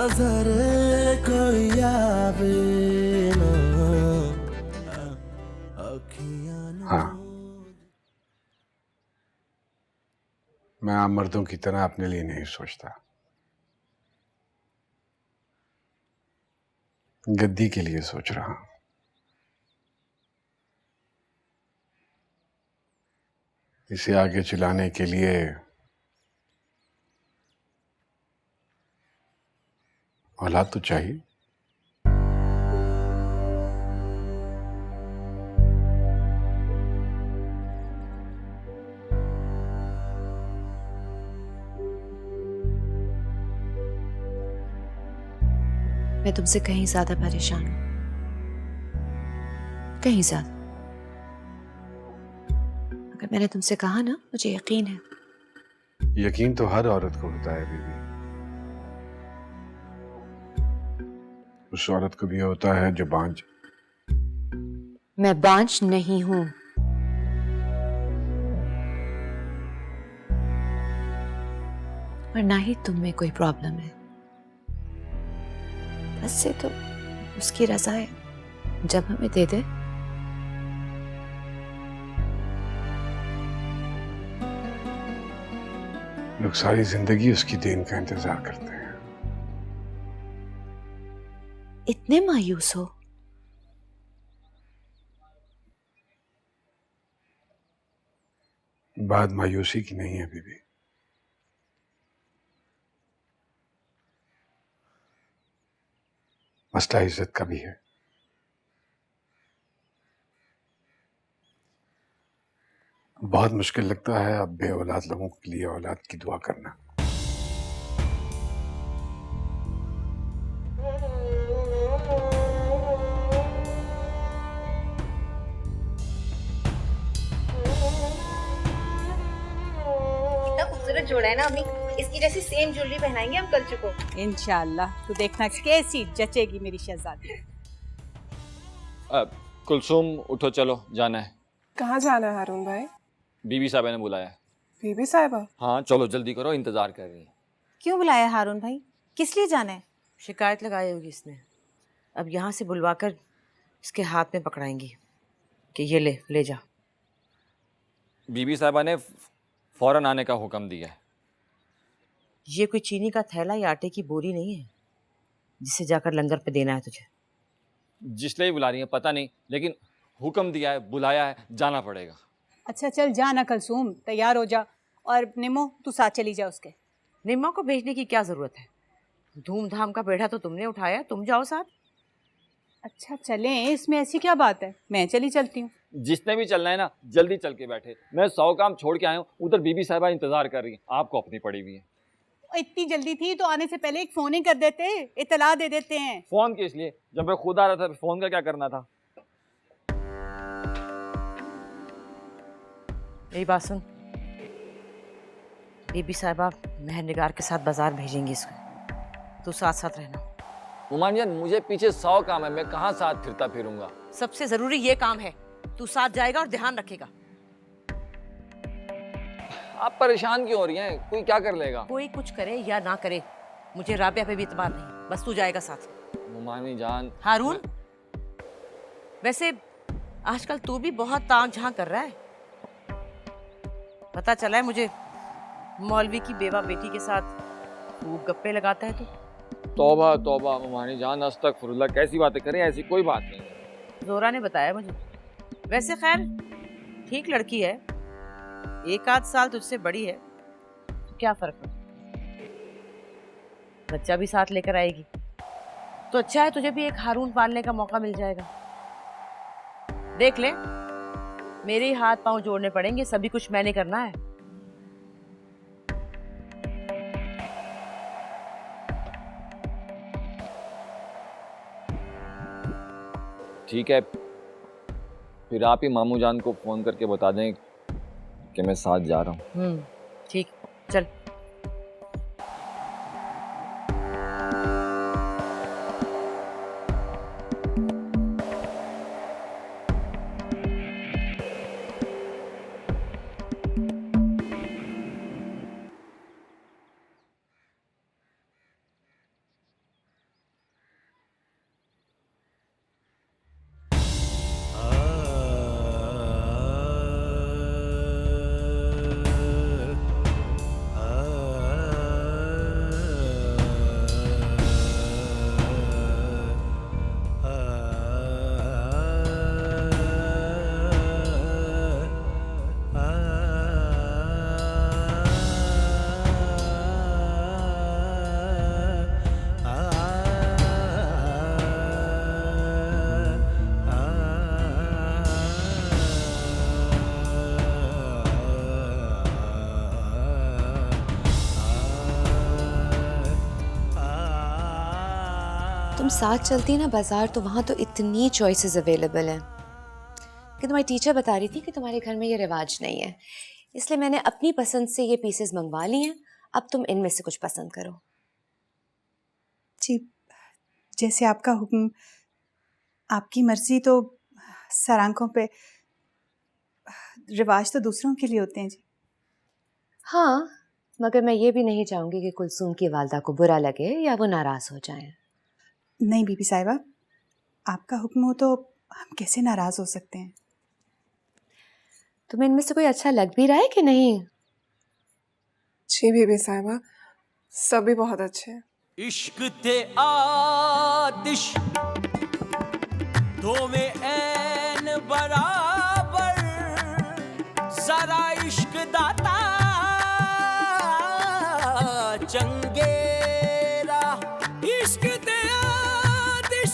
नजर कोई आवे ना अखियां हाँ, मैं आम मर्दों की तरह अपने लिए नहीं सोचता, गद्दी के लिए सोच रहा हूं। इसे आगे चलाने के लिए औलाद तो चाहिए। मैं तुमसे कहीं ज्यादा परेशान हूं, कहीं ज्यादा। अगर मैंने तुमसे कहा ना, मुझे यकीन है। यकीन तो हर औरत को होता है बीबी। उस औरत को भी होता है जो बांझ। मैं बांझ नहीं हूं। और ना ही तुम में कोई प्रॉब्लम है। बस से तो उसकी रजा है, जब हमें दे दे। लोग सारी जिंदगी उसकी देन का इंतजार करते हैं। इतने मायूस हो? बात मायूसी की नहीं है बीबी, मसला इज्जत का भी है। बहुत मुश्किल लगता है अब बे औलाद लोगों के लिए औलाद की दुआ करना। कितना खूबसूरत जोड़ा है ना अम्मी। इसकी जैसी सेम ज्वेलरी पहनाएंगे हम कल्चू को। इंशाल्लाह तू देखना कैसी जचेगी मेरी शहजादी। कुलसुम उठो, चलो जाना है। कहाँ जाना है हारून भाई? बीबी साहबा ने बुलाया है। बीबी साहिबा? हाँ चलो जल्दी करो, इंतजार कर रही है। क्यों बुलाया हारून भाई? किस लिए जाना है? शिकायत लगाई होगी इसने। अब यहाँ से बुलवाकर इसके हाथ में पकड़ाएंगी कि ये ले जा। बीबी साहबा ने फौरन आने का हुक्म दिया है। ये कोई चीनी का थैला या आटे की बोरी नहीं है जिसे जाकर लंगर पे देना है तुझे। जिस लिए बुला रही है पता नहीं, लेकिन हुक्म दिया है, बुलाया है, जाना पड़ेगा। अच्छा चल जा ना कलसूम, तैयार हो जा। और निमो तू साथ चली जा उसके। निम्मा को भेजने की क्या जरूरत है? धूमधाम का बेड़ा तो तुमने उठाया, तुम जाओ साथ। अच्छा चलें, इसमें ऐसी क्या बात है, मैं चलती हूँ। जिसने भी चलना है ना जल्दी चल के बैठे। मैं 100 काम छोड़ के आया हूँ, उधर बीबी साहबा इंतजार कर रही है, आपको अपनी पड़ी हुई है। इतनी जल्दी थी तो आने से पहले एक फोन ही कर देते, इतला दे देते हैं। फोन किस लिए? जब मैं खुद आ रहा था फोन का क्या करना था? मेरी बात सुन, बीबी साहिबा मेहर निगार के साथ बाजार भेजेंगी इसको, तू साथ साथ रहना। उमान जान, मुझे पीछे 100 काम है, मैं कहाँ साथ फिरता फिरूंगा। सबसे जरूरी ये काम है, तू साथ जाएगा और ध्यान रखेगा। आप परेशान क्यों हो रही हैं? कोई क्या कर लेगा? कोई कुछ करे या ना करे, मुझे राबिया पे भी इतबार नहीं, बस तू जाएगा साथ। उमानी जान। हारून, वैसे आजकल तू भी बहुत ताम झां कर रहा है। पता चला है मुझे, मौलवी की बेवा बेटी के साथ खूब गप्पे लगाता है तू। तौबा तौबा उमानी जान, अस्तगफुरुल्लाह, कैसी बातें करें, ऐसी कोई बात नहीं। जोरा ने बताया मुझे। वैसे खैर ठीक लड़की है, 1 आध साल तुझसे बड़ी है, तो क्या फर्क है, बच्चा भी साथ लेकर आएगी तो अच्छा है, तुझे भी एक हारून पालने का मौका मिल जाएगा। देख ले, मेरे ही हाथ पांव जोड़ने पड़ेंगे, सभी कुछ मैंने करना है। ठीक है, फिर आप ही मामू जान को फोन करके बता दें कि मैं साथ जा रहा हूँ। ठीक, चल। तुम साथ चलती ना बाजार तो वहाँ तो इतनी चॉइसेस अवेलेबल हैं कि तुम्हारी टीचर बता रही थी कि तुम्हारे घर में ये रिवाज नहीं है, इसलिए मैंने अपनी पसंद से ये पीसेस मंगवा लिए हैं। अब तुम इनमें से कुछ पसंद करो। जी, जैसे आपका हुक्म, आपकी मर्जी। तो सर आंखों पे रिवाज तो दूसरों के लिए होते हैं जी। हाँ, मगर मैं ये भी नहीं चाहूँगी कि कुलसूम की वालदा को बुरा लगे या वो नाराज़ हो जाएं। नहीं बीबी साहिबा, आपका हुक्म हो तो हम कैसे नाराज हो सकते हैं। तुम्हें इनमें से कोई अच्छा लग भी रहा है कि नहीं? जी बीबी साहिबा, सभी बहुत अच्छे हैं। इश्क ते आतिश दो में ऐन बराबर, जरा इश्क दाता चंगेरा। इश्क ते आतिश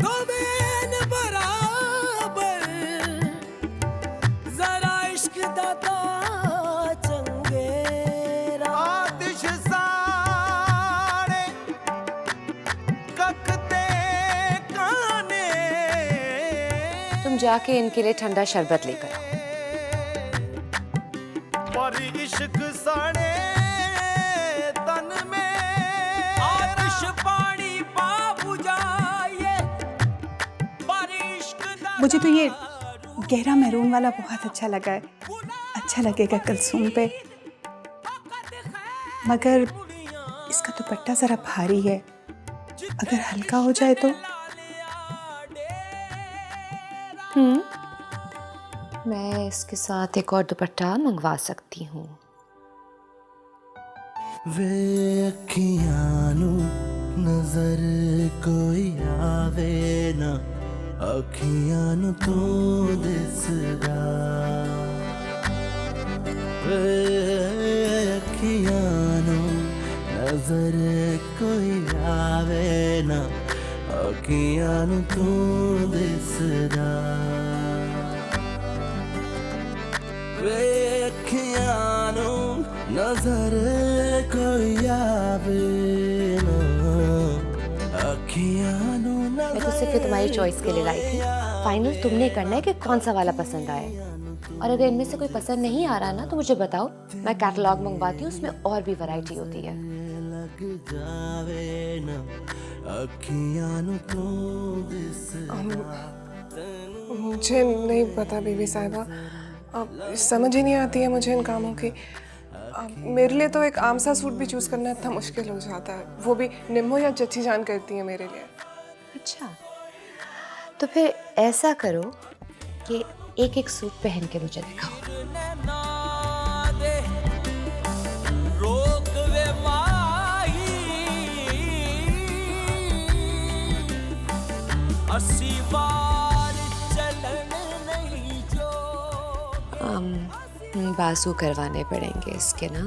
दो में ऐन बराबर, जरा इश्क दाता चंगेरा। आतिश साड़े ककते काने, तुम जाके इनके लिए ठंडा शरबत लेकर आओ। पर इश्क साड़े तन में आतिश पानी पा बुझाए, पर इश्क मुझे तो ये गहरा मैरून वाला बहुत अच्छा लगा है। अच्छा लगेगा कुलसूम पे, मगर इसका दुपट्टा जरा भारी है, अगर हल्का हो जाए तो। मैं इसके साथ एक और दुपट्टा मंगवा सकती हूँ। वे अखियां नू नजर कोई आवे ना, अखियां नू तू दिसदा। वे अखियां नू नजर कोई आवे ना, अखियां नू तू दिसदा। वे अखियां नू नजर कोई आवे ना, अखियां नू मैं तो सिर्फ तुम्हारी चॉइस के लिए लाई थी। फाइनल तुमने करना है कि कौन सा वाला पसंद आए, और अगर इनमें से कोई पसंद नहीं आ रहा ना तो मुझे बताओ, मैं कैटलॉग मंगवाती हूँ, उसमें और भी वैरायटी होती है। लग जावे ना, अखियां नू तू दिसदा। मुझे नहीं पता बीबी साहिबा, अब समझ ही नहीं आती है मुझे इन कामों की। मेरे लिए तो एक आम सा सूट भी चूज़ करना इतना मुश्किल हो जाता है, वो भी निम्मो या चची जान करती है मेरे लिए। अच्छा, तो फिर ऐसा करो कि एक एक सूट पहन के मुझे दिखाओ। रोक वे माही, अस्सी बार चलन नहीं जो। बाजू करवाने पड़ेंगे इसके ना।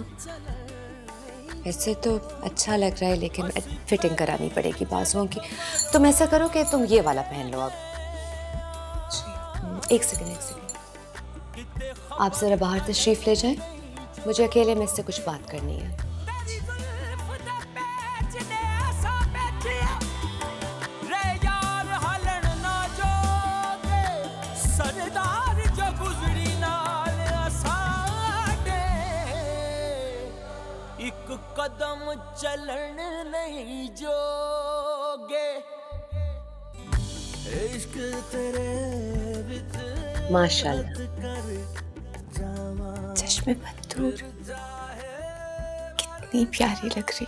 वैसे तो अच्छा लग रहा है लेकिन फिटिंग करानी पड़ेगी बाजुओं की। तुम ऐसा करो कि तुम ये वाला पहन लो अब। एक सेकंड, आप जरा बाहर तशरीफ ले जाएं, मुझे अकेले में इससे कुछ बात करनी है। एक कदम चलन नहीं जोगे, इश्क तेरे विच माशाल्लाह, चश्मे बदूर कितनी प्यारी लग रही।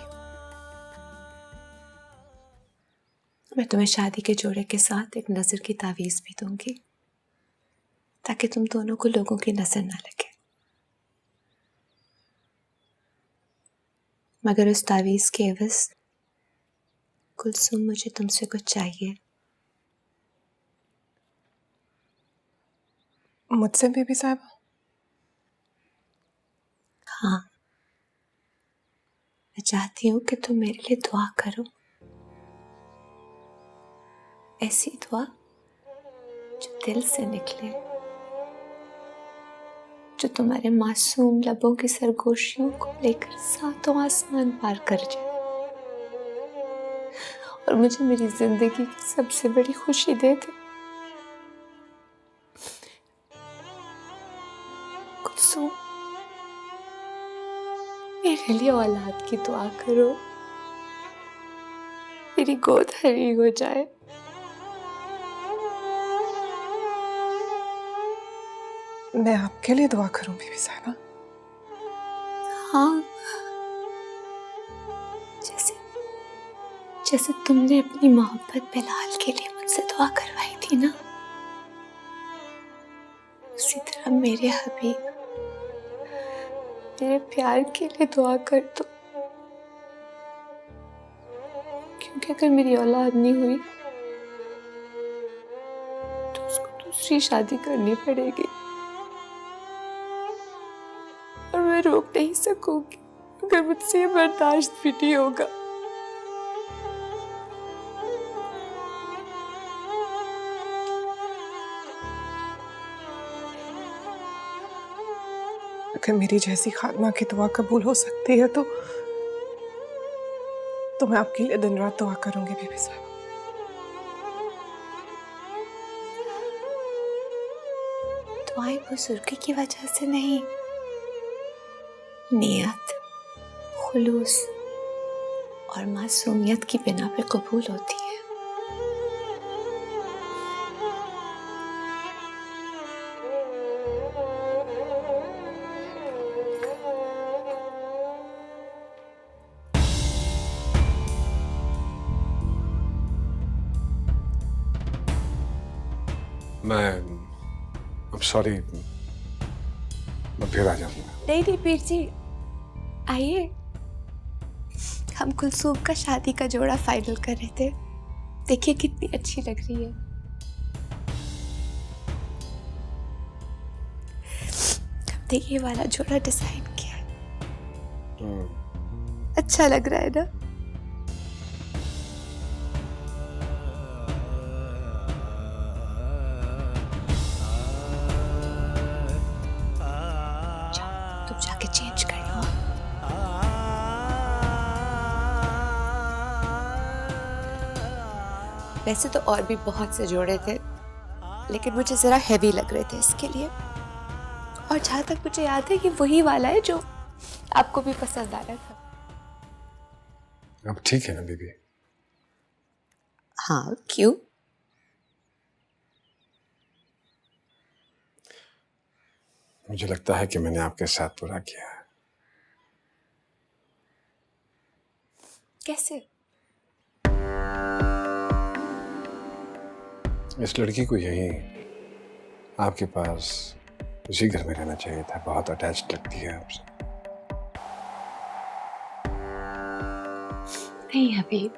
मैं तुम्हें शादी के जोड़े के साथ एक नजर की तावीज भी दूंगी ताकि तुम दोनों को लोगों की नजर ना लगे। मगर उस तावीज के एवज कुलसूम, मुझे तुमसे कुछ चाहिए। मुझसे बीबी साहिबा? हाँ, मैं चाहती हूँ कि तुम मेरे लिए दुआ करो, ऐसी दुआ जो दिल से निकले, जो तुम्हारे मासूम लबों की सरगोशियों को लेकर सातों आसमान पार कर जाए, और मुझे मेरी जिंदगी की सबसे बड़ी खुशी दे दे। कुलसूम, मेरे लिए औलाद की दुआ करो, मेरी गोद हरी हो जाए। मैं आपके लिए दुआ करूं बीबी साहिबा? हाँ, जैसे जैसे तुमने अपनी मोहब्बत बिलाल के लिए मुझसे दुआ करवाई थी ना, उसी तरह मेरे हबीब, मेरे प्यार के लिए दुआ कर दो। क्योंकि अगर मेरी औलाद नहीं हुई तो उसको दूसरी शादी करनी पड़ेगी और मैं रोक नहीं सकूंगी, अगर मुझसे ये बर्दाश्त भी नहीं होगा। अगर मेरी जैसी खात्मा की दुआ कबूल हो सकती है तो मैं आपके लिए दिन रात दुआ करूंगी बीबी साहिबा। दुआएं बुजुर्गी की वजह से नहीं, नियत, खुलूस और मासूमियत की बिना पे कबूल होती है। I'm sorry, मैं फिर आ जाऊंगा। नहीं पीर जी, आइए। हम कुलसूम का शादी का जोड़ा फाइनल कर रहे थे, देखिए कितनी अच्छी लग रही है। हमने ये वाला जोड़ा डिजाइन किया है, अच्छा लग रहा है ना? तुम जाके चेंज कर लो। वैसे तो और भी बहुत से जोड़े थे, लेकिन मुझे जरा हैवी लग रहे थे इसके लिए। और जहां तक मुझे याद है, ये वही वाला है जो आपको भी पसंद आ रहा था। अब ठीक है ना बीबी? हाँ, क्यों? मुझे लगता है कि मैंने आपके साथ बुरा किया है। कैसे? इस लड़की को यहीं आपके पास उसी घर में रहना चाहिए था। बहुत अटैच्ड लगती है आपसे। नहीं हबीब,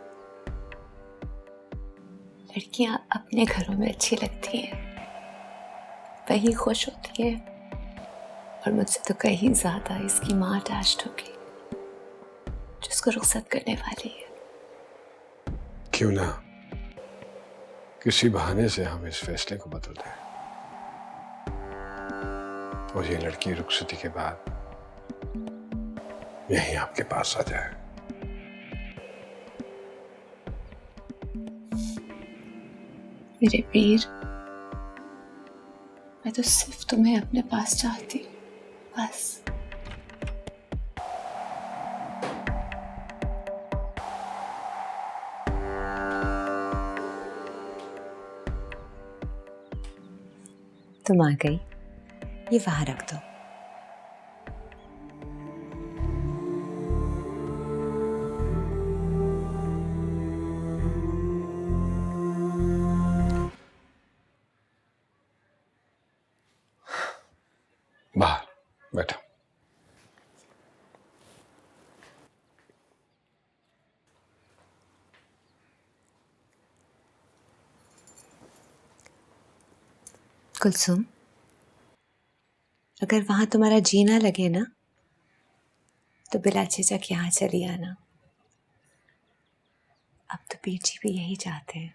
लड़कियां अपने घरों में अच्छी लगती हैं, वही खुश होती है। और मुझसे तो कहीं ज्यादा इसकी माँ अटैच्ड होगी, जिसको रुखसत करने वाली है। क्यों ना किसी बहाने से हम इस फैसले को बदल दें और ये लड़की रुखसती के बाद यहीं आपके पास आ जाए। मेरे पीर, मैं तो सिर्फ तुम्हें अपने पास चाहती हूँ, बस। तुम आ गई, ये वहां रख दो। बाहर बैठो। कुलसुम, अगर वहां तुम्हारा जी ना लगे ना, तो बिला झिझक यहाँ चली आना। अब तो पीर जी भी यही चाहते हैं।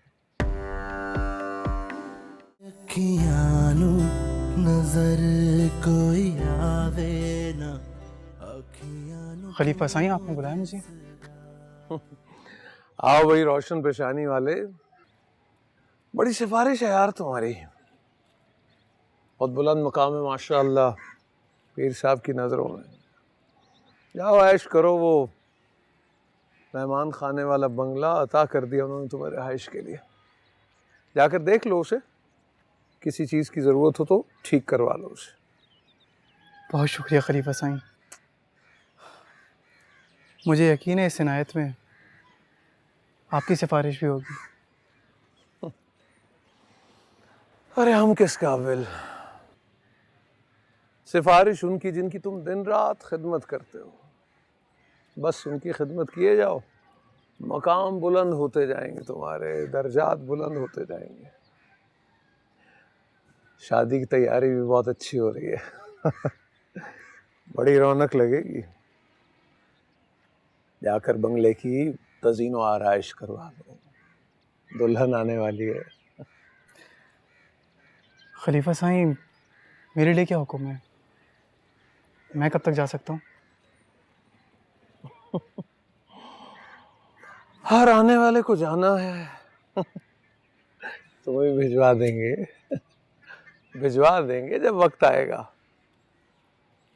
खलीफा साईं, आपने बुलाया मुझे? आओ भाई रोशन पेशानी वाले, बड़ी सिफारिश है यार तुम्हारी। बहुत बुलंद मकाम है माशाअल्लाह पीर साहब की नज़रों में। जाओ ऐश करो, वो मेहमान खाने वाला बंगला अता कर दिया उन्होंने तुम्हें रिहाइश के लिए। जाकर देख लो उसे, किसी चीज़ की ज़रूरत हो तो ठीक करवा लो उसे। बहुत शुक्रिया खलीफा साईं, मुझे यकीन है इस इनायत में आपकी सिफारिश भी होगी। अरे हम किस काबिल, सिफारिश उनकी जिनकी तुम दिन रात खिदमत करते हो। बस उनकी खिदमत किए जाओ, मकाम बुलंद होते जाएंगे, तुम्हारे दर्जात बुलंद होते जाएंगे। शादी की तैयारी भी बहुत अच्छी हो रही है। बड़ी रौनक लगेगी। जाकर बंगले की तज़ीन व आराइश करवा लो, दुल्हन आने वाली है। खलीफा साईं, मेरे लिए क्या हुक्म है? मैं कब तक जा सकता हूँ? हर आने वाले को जाना है। तुम्हें भिजवा देंगे, भिजवा देंगे जब वक्त आएगा।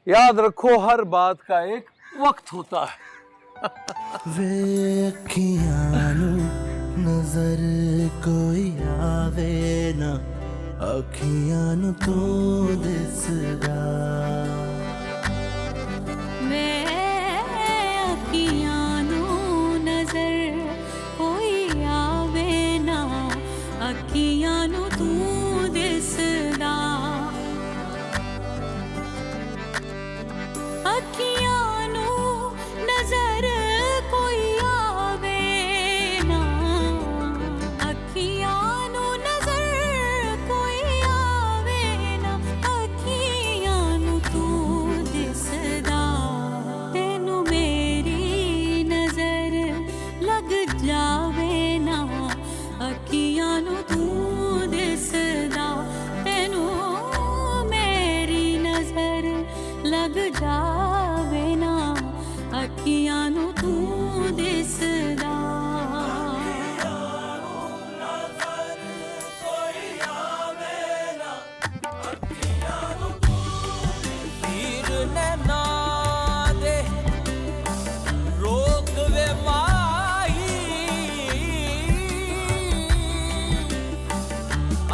याद रखो हर बात का एक वक्त होता है। वे अखियां नू नजर कोई आवे ना, अखियां नू तू दिसदा।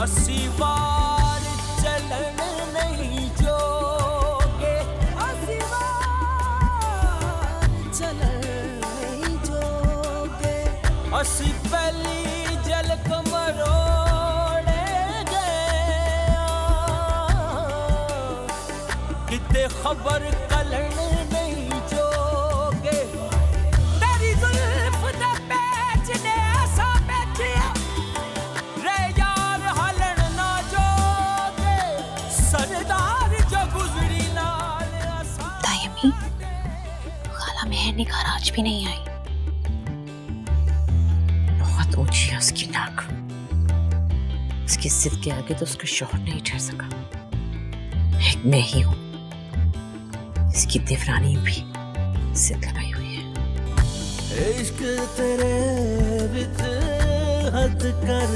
अस्सी बार चलन नहीं जोगे, अस्सी बार चलन नहीं जोगे। अस्सी पहली झलक मरोड़े गए, किते खबर कलन नहीं जोगे। तेरी जुल्फ दा पैच ने ऐसा बैठिया निखार आज भी नहीं आई। बहुत ऊंची है उसकी नाक, उसकी जिद के आगे तो उसका शौहर नहीं ठहर सका। एक मैं ही हूं, इसकी देवरानी भी जिद लगाई हुई है। इश्क तेरे विच हद कर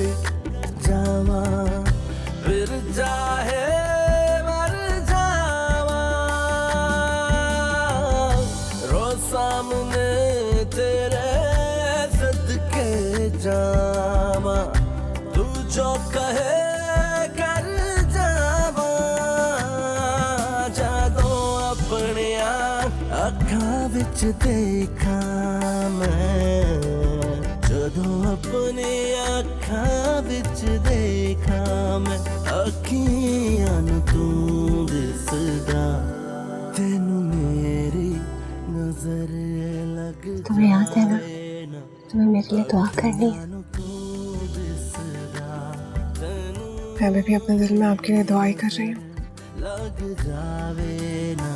जावा, फिर जाहे सामने तेरे सदके जावा, तू जो कहे कर जावा। जादों अपने अखां विच देखा मैं, जदों अपने अखां विच देखा मैं, अखियां नू तू दिसदा, तेनू मेरी तुम्हें याद है ना, तुम्हें मेरे लिए दुआ करनी है। मैं भी अपने दिल में आपके लिए दुआ ही कर रही हूँ। लग जावे ना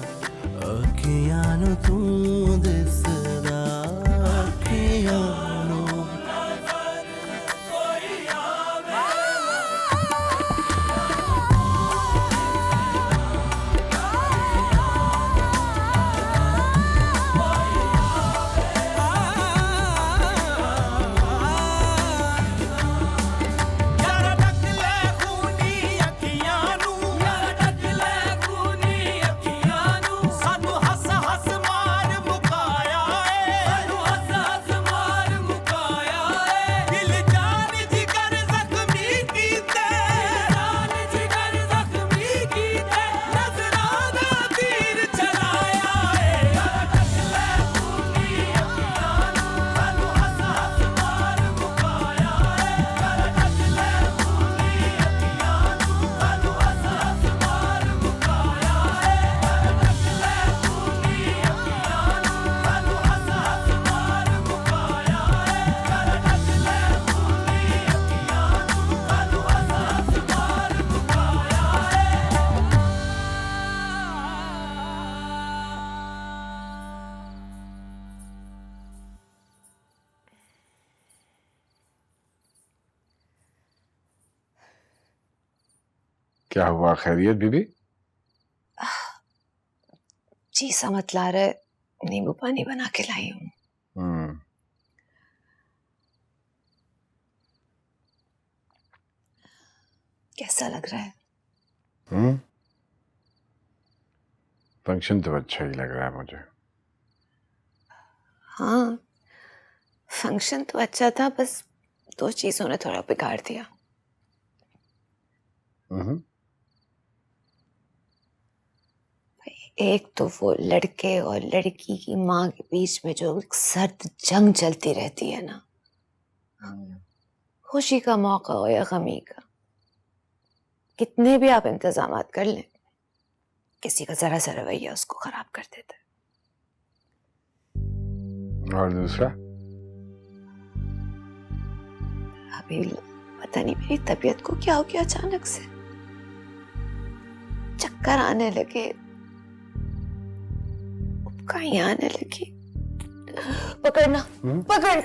अखियां नू तू दिसदा, अखियां नू क्या हुआ, खैरियत बीबी? जी समझ ला रहे, नींबू पानी बना के लाई हूँ। कैसा लग रहा है? फंक्शन तो अच्छा ही लग रहा है मुझे। हाँ, फंक्शन तो अच्छा था, बस 2 चीजों ने थोड़ा बिगाड़ दिया। एक तो वो लड़के और लड़की की माँ के बीच में जो एक सर्द जंग चलती रहती है ना, खुशी का मौका हो या गमी का, कितने भी आप इंतजामात कर लें, किसी का जरा सा रवैया उसको खराब कर देता है। और दूसरा? अभी पता नहीं मेरी तबीयत को क्या हो गया, अचानक से चक्कर आने लगे, उबकाई आने लगी। पकड़ना, पकड़।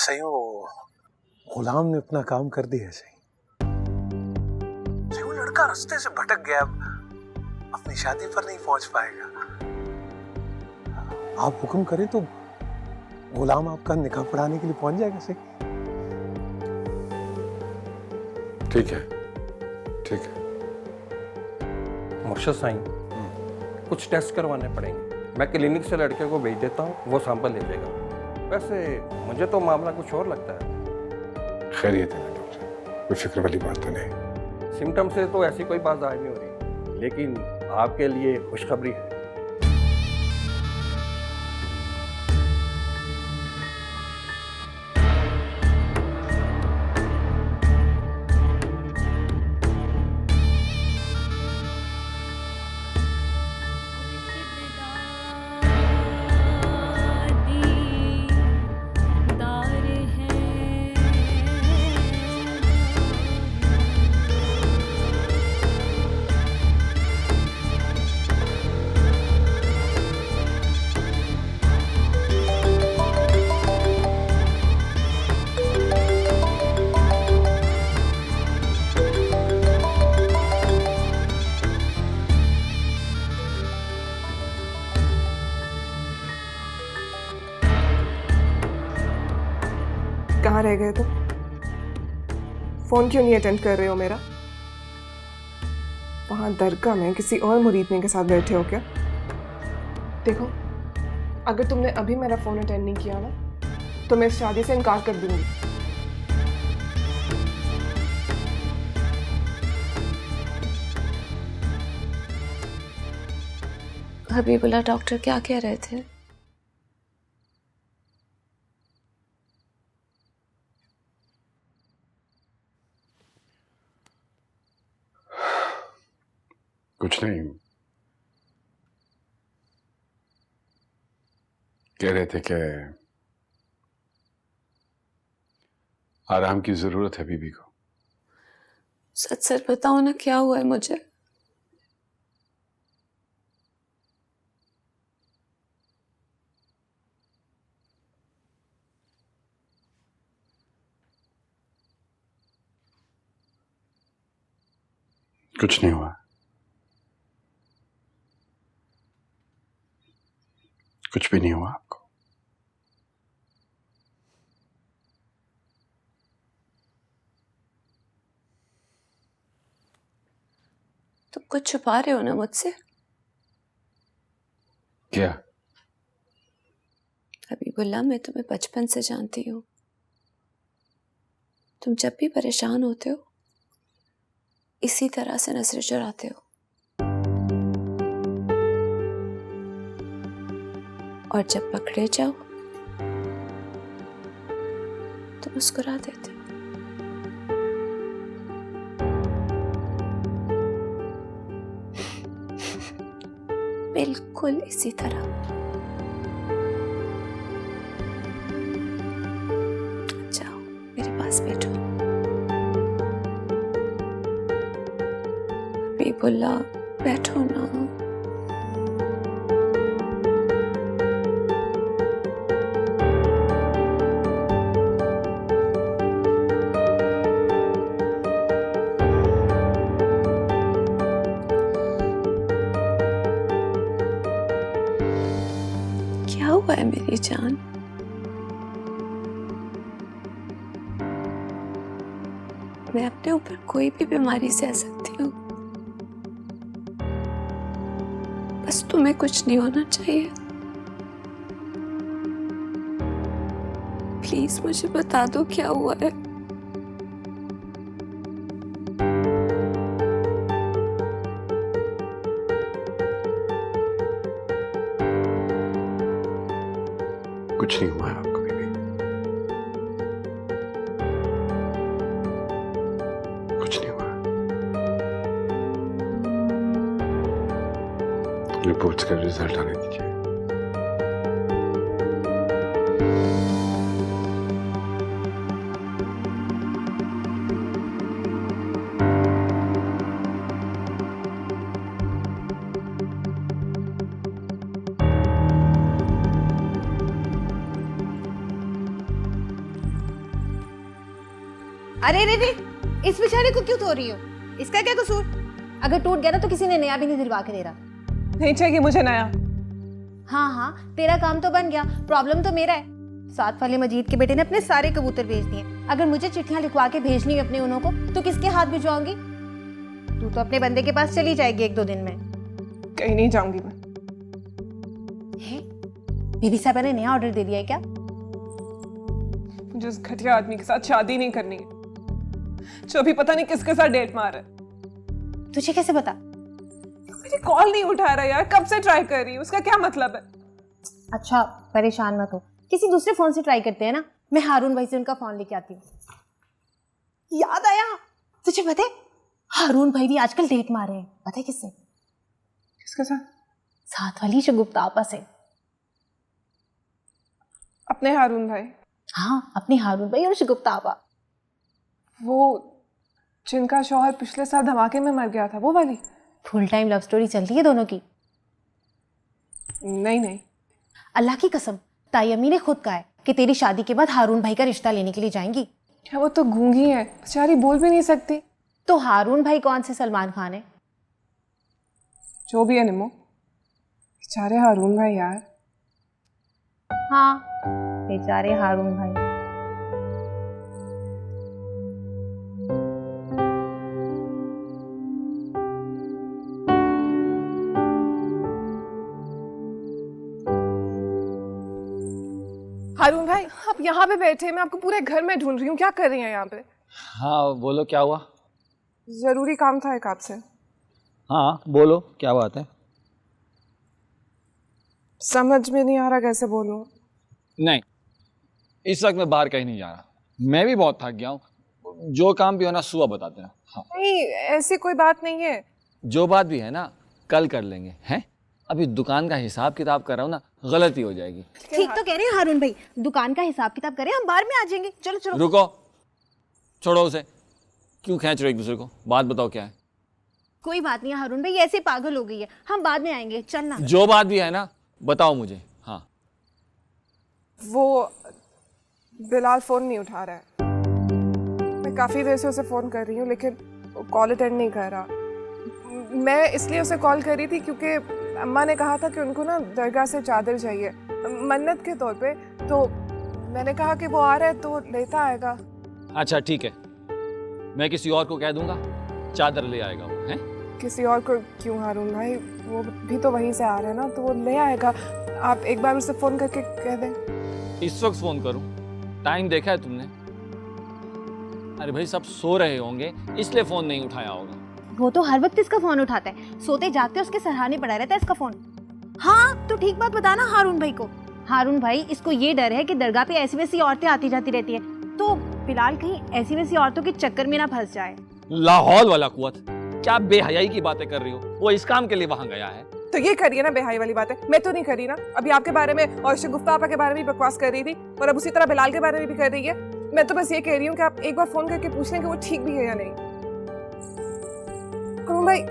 सही वो गुलाम ने अपना काम कर दिया। सही वो लड़का रास्ते से भटक गया, अपनी शादी पर नहीं पहुंच पाएगा। आप हुक्म करें तो गुलाम आपका निकाह पढ़ाने के लिए पहुंच जाएगा। सही, ठीक है, ठीक है। मुर्शद साईं, कुछ टेस्ट करवाने पड़ेंगे। मैं क्लिनिक से लड़के को भेज देता हूँ, वो सैंपल ले जाएगा। वैसे मुझे तो मामला कुछ और लगता है। खैरियत है डॉक्टर, कोई फिक्र वाली बात तो नहीं। सिम्टम से तो ऐसी कोई बात जाहिर नहीं हो रही, लेकिन आपके लिए खुशखबरी है। कहाँ रह गए तुम? फोन क्यों नहीं अटेंड कर रहे हो मेरा? वहां दरगाह में किसी और मुरीदने के साथ बैठे हो क्या? देखो, अगर तुमने अभी मेरा फोन अटेंड नहीं किया ना, तो मैं इस शादी से इनकार कर दूंगी। हबीबुल्लाह डॉक्टर क्या कह रहे थे? कुछ नहीं, कह रहे थे कि आराम की जरूरत है बीबी को। सच सच बताओ ना, क्या हुआ है मुझे? कुछ नहीं हुआ, कुछ भी नहीं हुआ आपको। तुम कुछ छुपा रहे हो ना मुझसे? क्या? हबीबुल्लाह, मैं तुम्हें बचपन से जानती हूँ। तुम जब भी परेशान होते हो इसी तरह से नजरें चुराते हो और जब पकड़े जाओ तो मुस्कुरा देते हो। बिल्कुल इसी तरह। जाओ मेरे पास बैठो। हबीबुल्लाह बैठो ना। क्या हुआ है मेरी जान? मैं अपने ऊपर कोई भी बीमारी सह सकती हूँ, बस तुम्हें कुछ नहीं होना चाहिए। प्लीज मुझे बता दो क्या हुआ है। कुछ नहीं हुआ है आपको बेबी, कुछ नहीं हुआ। रिपोर्ट्स का रिजल्ट आने दीजिए। अरे रे रे, इस बेचारे को क्यों धो रही हो? इसका क्या कसूर? अगर टूट गया ना तो किसी ने नया भी नहीं दिलवा के दे रहा। नहीं चाहिए मुझे नया। हाँ हाँ, तेरा काम तो बन गया, प्रॉब्लम तो मेरा है। साथ वाले मजीद के बेटे ने अपने सारे कबूतर भेज दिए। अगर मुझे चिट्ठियां लिखवा के भेजनी है अपने उन्हों को तो किसके हाथ भिजवाऊंगी? तू तो अपने बंदे के पास चली जाएगी 1-2 दिन में। कहीं नहीं जाऊंगी मैं। बीबी साहब ने नया ऑर्डर दे दिया है क्या? मुझे उस घटिया आदमी के साथ शादी नहीं करनी है जो अभी पता नहीं किसके साथ डेट मार रहा है। तुझे कैसे पता? मेरी कॉल नहीं उठा रहा यार, कब से ट्राई कर रही हूँ, उसका क्या मतलब है? अच्छा परेशान मत हो, किसी दूसरे फोन से ट्राई करते हैं ना। मैं हारून भाई से उनका फोन लेके आती हूँ। याद आया, तुझे पता है हारून भाई भी आजकल डेट मार रहे हैं। पता है किससे? किसके साथ? साथ वाली शगुफ्ता आपा से। अपने हारून भाई? हाँ, अपने हारून भाई और शगुफ्ता आपा। वो जिनका शौहर पिछले साल धमाके में मर गया था, वो वाली? फुल टाइम लव स्टोरी चल रही है दोनों की। नहीं नहीं, अल्लाह की कसम, ताई अम्मी ने खुद कहा है कि तेरी शादी के बाद हारून भाई का रिश्ता लेने के लिए जाएंगी। क्या वो तो गूंगी है बेचारी, बोल भी नहीं सकती। तो हारून भाई कौन से सलमान खान है? जो भी है निमो, बेचारे हारून भाई यार। हाँ बेचारे हारून भाई। हारून भाई आप यहाँ पे बैठे, मैं आपको पूरे घर में ढूंढ रही हूँ, क्या कर रही हैं यहाँ पे? हाँ बोलो क्या हुआ? जरूरी काम था एक आपसे। हाँ बोलो क्या बात है? समझ में नहीं आ रहा कैसे बोलूँ। नहीं, इस वक्त मैं बाहर कहीं नहीं जा रहा, मैं भी बहुत थक गया हूँ। जो काम भी हो ना सुबह बताते हैं। हाँ। नहीं ऐसी कोई बात नहीं है। जो बात भी है ना कल कर लेंगे, हैं? अभी दुकान का हिसाब किताब कर रहा हूँ ना, गलती हो जाएगी। ठीक तो कह रहे हैं हारून भाई, दुकान का हिसाब किताब करें, हम बाहर में आ जाएंगे। चलो चलो। रुको, छोड़ो उसे, क्यों खींच रहे हो एक दूसरे को? बात बताओ क्या है? कोई बात नहीं हारून भाई, ऐसे पागल हो गई है, हम बाद में आएंगे, चलना। जो बात भी है ना बताओ मुझे। हाँ वो बिलाल फोन नहीं उठा रहा है, मैं काफी देर से उसे फोन कर रही हूँ लेकिन वो कॉल अटेंड नहीं कर रहा। मैं इसलिए उसे कॉल करी थी क्योंकि अम्मा ने कहा था कि उनको ना दरगाह से चादर चाहिए मन्नत के तौर पे, तो मैंने कहा कि वो आ रहा है तो लेता आएगा। अच्छा ठीक है, मैं किसी और को कह दूंगा, चादर ले आएगा वो, हैं? किसी और को क्यों हारून भाई, वो भी तो वहीं से आ रहा है ना, तो वो ले आएगा। आप एक बार उसे फोन करके कह दें। इस वक्त फोन करूं? टाइम देखा है तुमने? अरे भाई सब सो रहे होंगे इसलिए फोन नहीं उठाया होगा। वो तो हर वक्त इसका फोन उठाता है, सोते जागते उसके सरहाने पड़ा रहता है इसका फोन। हाँ तो ठीक बात बताना हारून भाई को। हारून भाई, इसको ये डर है कि दरगाह पे ऐसी वैसी औरतें आती जाती रहती है, तो फिलहाल कहीं ऐसी वैसी औरतों के चक्कर में ना फंस जाए। लाहौल वाला कुवत, क्या बेहयाई की बातें कर रही हो? वो इस काम के लिए वहां गया है। तो ये करिए ना बेहाई वाली बात है, मैं तो नहीं करी ना। अभी आपके बारे में और शगुफ्ता आपा के बारे में भी बकवास कर रही थी, और अब उसी तरह बिलाल के बारे में भी कर रही है। मैं तो बस ये कह रही हूँ कि आप एक बार फोन करके पूछ लें कि वो ठीक भी है या नहीं। हारून भाई,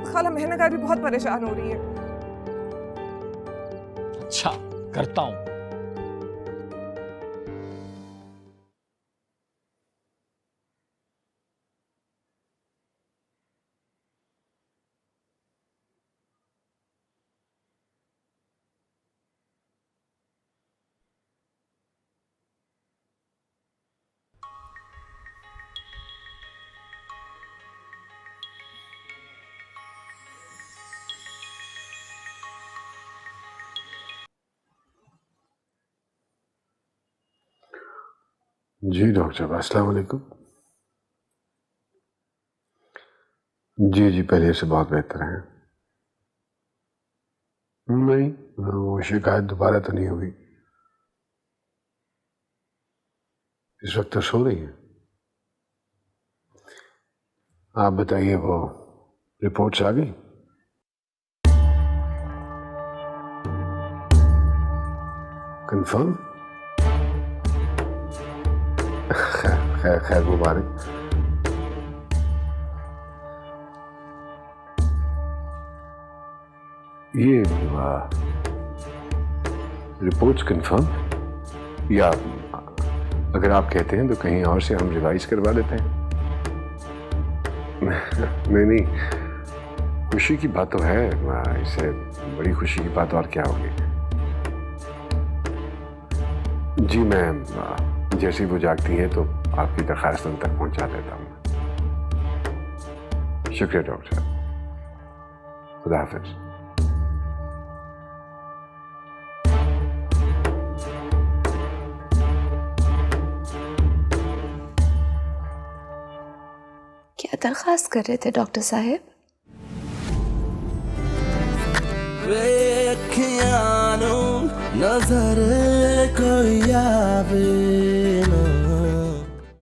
खाला मेहनतगार भी बहुत परेशान हो रही है। अच्छा, करता हूँ। जी डॉक्टर साहब, अस्सलाम वालेकुम। जी जी, पहले से बहुत बेहतर है। नहीं, वो शिकायत दोबारा तो नहीं हुई। इस वक्त तो सो रही है। आप बताइए, वो रिपोर्ट्स आ गई? कंफर्म? खैर खैर, मुबारक। ये रिपोर्ट्स कंफर्म, या अगर आप कहते हैं तो कहीं और से हम रिवाइज करवा लेते हैं? नहीं नहीं, खुशी की बात तो है, इससे बड़ी खुशी की बात और क्या होगी। जी, मैं जैसे ही वो जागती हैं तो आपकी दरखास्त उन तक पहुंचा देता हूँ। शुक्रिया डॉक्टर साहब, खुदा हाफिज। क्या दरखास्त कर रहे थे डॉक्टर साहब? वे अखियां नू नजर कोई आवे